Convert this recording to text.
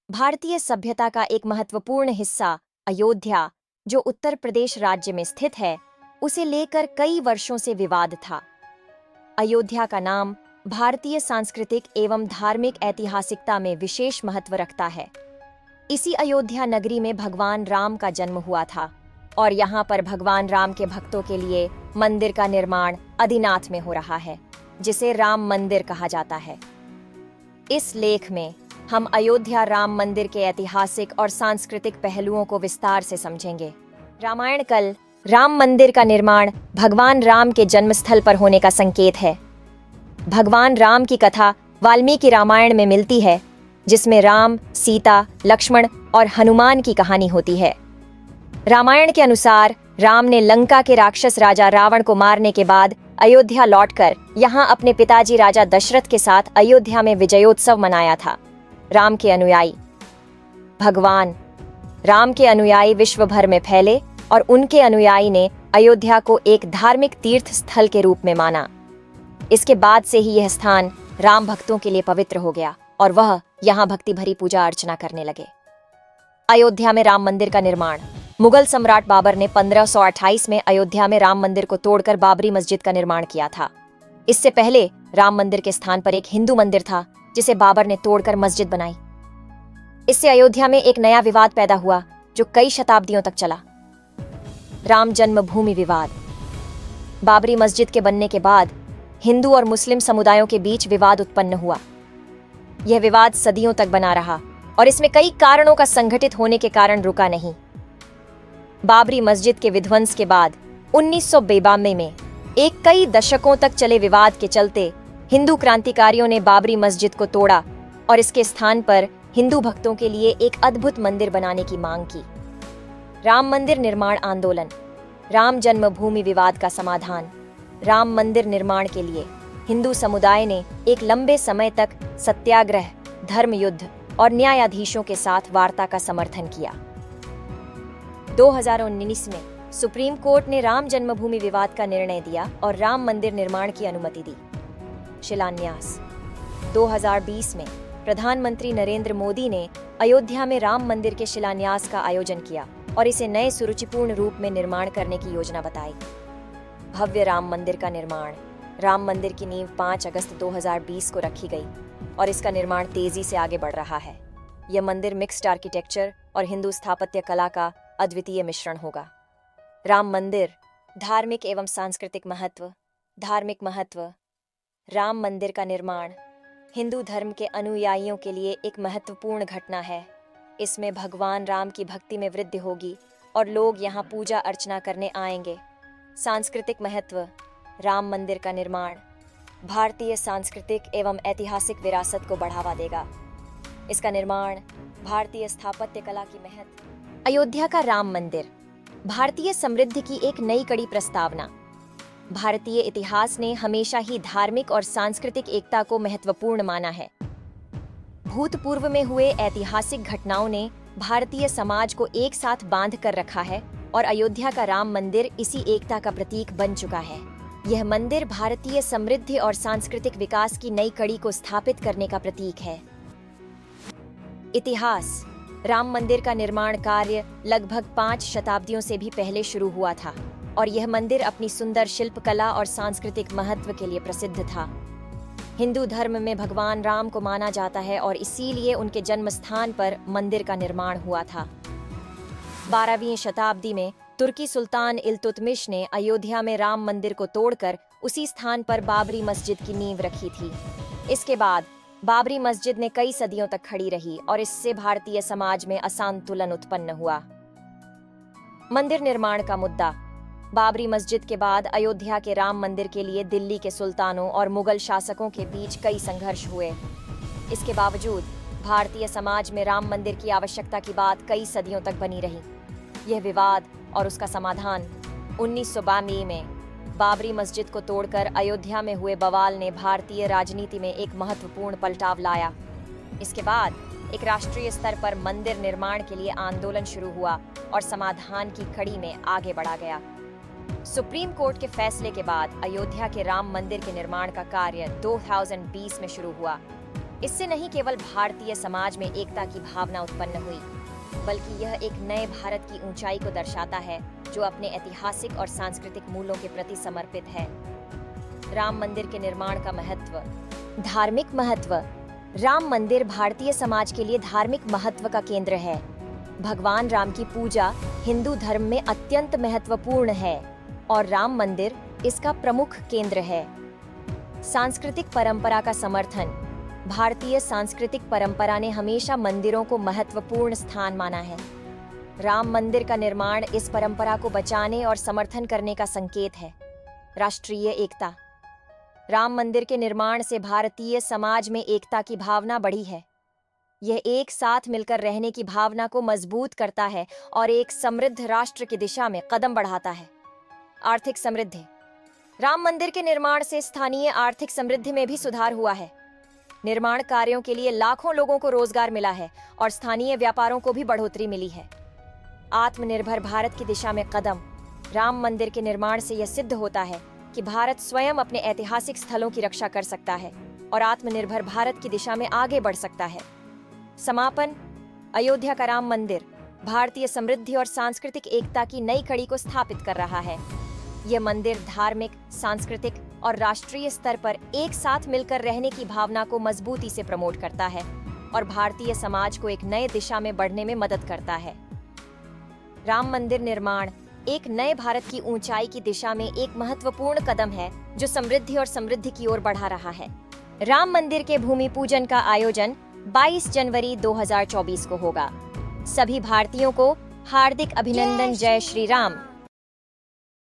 भारतीय सभ्यता का एक महत्वपूर्ण हिस्सा अयोध्या, जो उत्तर प्रदेश राज्य में स्थित है, उसे लेकर कई वर्षों से विवाद था। अयोध्या का नाम भारतीय सांस्कृतिक एवं धार्मिक ऐतिहासिकता में विशेष महत्व रखता है। इसी अयोध्या नगरी में भगवान राम का जन्म हुआ था और यहाँ पर भगवान राम के भक्तों के लिए मंदिर का निर्माण आदिनाथ में हो रहा है, जिसे राम मंदिर कहा जाता है। इस लेख में हम अयोध्या राम मंदिर के ऐतिहासिक और सांस्कृतिक पहलुओं को विस्तार से समझेंगे। रामायण काल राम मंदिर का निर्माण भगवान राम के जन्मस्थल पर होने का संकेत है। भगवान राम की कथा वाल्मीकि रामायण में मिलती है, जिसमें राम, सीता, लक्ष्मण और हनुमान की कहानी होती है। रामायण के अनुसार राम ने लंका के राक्षस राजा रावण को मारने के बाद अयोध्या लौटकर यहाँ अपने पिताजी राजा दशरथ के साथ अयोध्या में विजयोत्सव मनाया था। राम के अनुयायी भगवान राम के अनुयायी विश्व भर में फैले और उनके अनुयायी ने अयोध्या को एक धार्मिक तीर्थ स्थल के रूप में माना। इसके बाद से ही यह स्थान राम भक्तों के लिए पवित्र हो गया और वह यहाँ भक्ति भरी पूजा अर्चना करने लगे। अयोध्या में राम मंदिर का निर्माण मुगल सम्राट बाबर ने 1528 में अयोध्या में राम मंदिर को तोड़कर बाबरी मस्जिद का निर्माण किया था। इससे पहले राम मंदिर के स्थान पर एक हिंदू मंदिर था, जिसे बाबर ने तोड़कर मस्जिद बनाई। इससे अयोध्या में एक नया विवाद पैदा हुआ, जो कई शताब्दियों तक चला। राम जन्मभूमि विवाद। बाबरी मस्जिद के बनने के बाद हिंदू और मुस्लिम समुदायों के बीच विवाद उत्पन्न हुआ। यह विवाद सदियों तक बना रहा और इसमें कई कारणों का संगठित होने के कारण रुका नहीं। बाबरी मस्जिद के विध्वंस के बाद 1992 में एक कई दशकों तक चले विवाद के चलते हिंदू क्रांतिकारियों ने बाबरी मस्जिद को तोड़ा और इसके स्थान पर हिंदू भक्तों के लिए एक अद्भुत मंदिर बनाने की मांग की। राम मंदिर निर्माण आंदोलन। राम जन्मभूमि विवाद का समाधान। राम मंदिर निर्माण के लिए हिंदू समुदाय ने एक लंबे समय तक सत्याग्रह, धर्म युद्ध और न्यायाधीशों के साथ वार्ता का समर्थन किया। 2019 में सुप्रीम कोर्ट ने राम जन्मभूमि विवाद का निर्णय दिया और राम मंदिर निर्माण की अनुमति दी। शिलान्यास। 2020 में प्रधानमंत्री नरेंद्र मोदी ने अयोध्या में राम मंदिर के शिलान्यास का आयोजन किया और इसे नए सुरुचिपूर्ण रूप में निर्माण करने की योजना बताई। भव्य राम मंदिर का निर्माण। राम मंदिर की नींव 5 अगस्त 2020 को रखी गई और इसका निर्माण तेजी से आगे बढ़ रहा है। यह मंदिर मिक्स्ड आर्किटेक्चर और हिंदू स्थापत्य कला का अद्वितीय मिश्रण होगा। राम मंदिर धार्मिक एवं सांस्कृतिक महत्व। धार्मिक महत्व। राम मंदिर का निर्माण हिंदू धर्म के अनुयायियों के लिए एक महत्वपूर्ण घटना है। इसमें भगवान राम की भक्ति में वृद्धि होगी और लोग यहाँ पूजा अर्चना करने आएंगे। सांस्कृतिक महत्व। राम मंदिर का निर्माण भारतीय सांस्कृतिक एवं ऐतिहासिक विरासत को बढ़ावा देगा। इसका निर्माण भारतीय स्थापत्य कला की महत्व। अयोध्या का राम मंदिर भारतीय समृद्धि की एक नई कड़ी प्रस्तावना। भारतीय इतिहास ने हमेशा ही धार्मिक और सांस्कृतिक एकता को महत्वपूर्ण माना है। भूतपूर्व में हुए ऐतिहासिक घटनाओं ने भारतीय समाज को एक साथ बांध कर रखा है और अयोध्या का राम मंदिर इसी एकता का प्रतीक बन चुका है। यह मंदिर भारतीय समृद्धि और सांस्कृतिक विकास की नई कड़ी को स्थापित करने का प्रतीक है। इतिहास। राम मंदिर का निर्माण कार्य लगभग 5 शताब्दियों से भी पहले शुरू हुआ था और यह मंदिर अपनी सुंदर शिल्पकला और सांस्कृतिक महत्व के लिए प्रसिद्ध था। हिंदू धर्म में भगवान राम को माना जाता है और इसीलिए उनके जन्म स्थान पर मंदिर का निर्माण हुआ था। 12वीं शताब्दी में तुर्की सुल्तान इल्तुतमिश ने अयोध्या में राम मंदिर को तोड़कर उसी स्थान पर बाबरी मस्जिद की नींव रखी थी। इसके बाद बाबरी मस्जिद ने कई सदियों तक खड़ी रही और इससे भारतीय समाज में असंतुलन उत्पन्न हुआ। मंदिर निर्माण का मुद्दा। बाबरी मस्जिद के बाद अयोध्या के राम मंदिर के लिए दिल्ली के सुल्तानों और मुगल शासकों के बीच कई संघर्ष हुए। इसके बावजूद भारतीय समाज में राम मंदिर की आवश्यकता की बात कई सदियों तक बनी रही। यह विवाद और उसका समाधान 1992 में बाबरी मस्जिद को तोड़कर अयोध्या में हुए बवाल ने भारतीय राजनीति में एक महत्वपूर्ण पलटाव लाया। इसके बाद एक राष्ट्रीय स्तर पर मंदिर निर्माण के लिए आंदोलन शुरू हुआ और समाधान की कड़ी में आगे बढ़ा गया। सुप्रीम कोर्ट के फैसले के बाद अयोध्या के राम मंदिर के निर्माण का कार्य 2020 में शुरू हुआ। इससे नहीं केवल भारतीय समाज में एकता की भावना उत्पन्न हुई, बल्कि यह एक नए भारत की ऊंचाई को दर्शाता है जो अपने ऐतिहासिक और सांस्कृतिक मूल्यों के प्रति समर्पित है। राम मंदिर के निर्माण का महत्व। धार्मिक महत्व। राम मंदिर भारतीय समाज के लिए धार्मिक महत्व का केंद्र है। भगवान राम की पूजा हिंदू धर्म में अत्यंत महत्वपूर्ण है और राम मंदिर इसका प्रमुख केंद्र है। सांस्कृतिक परंपरा का समर्थन। भारतीय सांस्कृतिक परंपरा ने हमेशा मंदिरों को महत्वपूर्ण स्थान माना है। राम मंदिर का निर्माण इस परंपरा को बचाने और समर्थन करने का संकेत है। राष्ट्रीय एकता। राम मंदिर के निर्माण से भारतीय समाज में एकता की भावना बढ़ी है। यह एक साथ मिलकर रहने की भावना को मजबूत करता है और एक समृद्ध राष्ट्र की दिशा में कदम बढ़ाता है। आर्थिक समृद्धि। राम मंदिर के निर्माण से स्थानीय आर्थिक समृद्धि में भी सुधार हुआ है। निर्माण कार्यों के लिए लाखों लोगों को रोजगार मिला है और स्थानीय व्यापारों को भी बढ़ोतरी मिली है। आत्मनिर्भर भारत की दिशा में कदम। राम मंदिर के निर्माण से यह सिद्ध होता है कि भारत स्वयं अपने ऐतिहासिक स्थलों की रक्षा कर सकता है और आत्मनिर्भर भारत की दिशा में आगे बढ़ सकता है। समापन। अयोध्या का राम मंदिर भारतीय समृद्धि और सांस्कृतिक एकता की नई कड़ी को स्थापित कर रहा है। यह मंदिर धार्मिक, सांस्कृतिक और राष्ट्रीय स्तर पर एक साथ मिलकर रहने की भावना को मजबूती से प्रमोट करता है और भारतीय समाज को एक नए दिशा में बढ़ने में मदद करता है। राम मंदिर निर्माण एक नए भारत की ऊंचाई की दिशा में एक महत्वपूर्ण कदम है जो समृद्धि और समृद्धि की ओर बढ़ा रहा है। राम मंदिर के भूमि पूजन का आयोजन 22 जनवरी 2024 को होगा। सभी भारतीयों को हार्दिक अभिनंदन। जय श्री राम।